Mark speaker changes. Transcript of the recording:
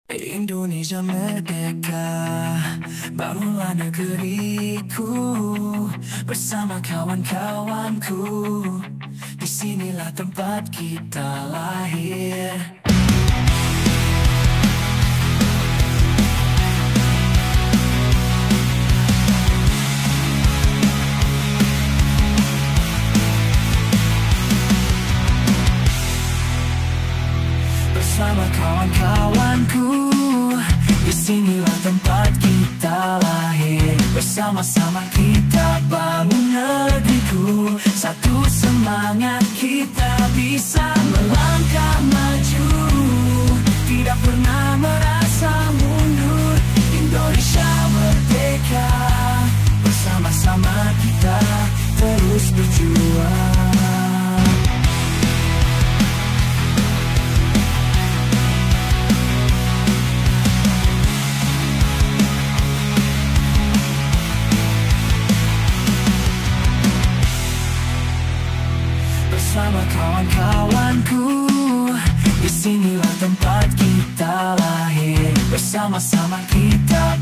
Speaker 1: Indonesia merdeka, bangunlah negeriku bersama kawan-kawanku. Disinilah tempat kita lahir. Bersama kawan-kawanku, disinilah tempat kita lahir. Bersama-sama kita bangun negeriku. Satu semangat kita bisa melangkah maju, tidak pernah merasa mundur. Indonesia merdeka, bersama-sama kita terus berjuang. Bersama kawan-kawanku, disinilah tempat kita lahir. Bersama-sama kita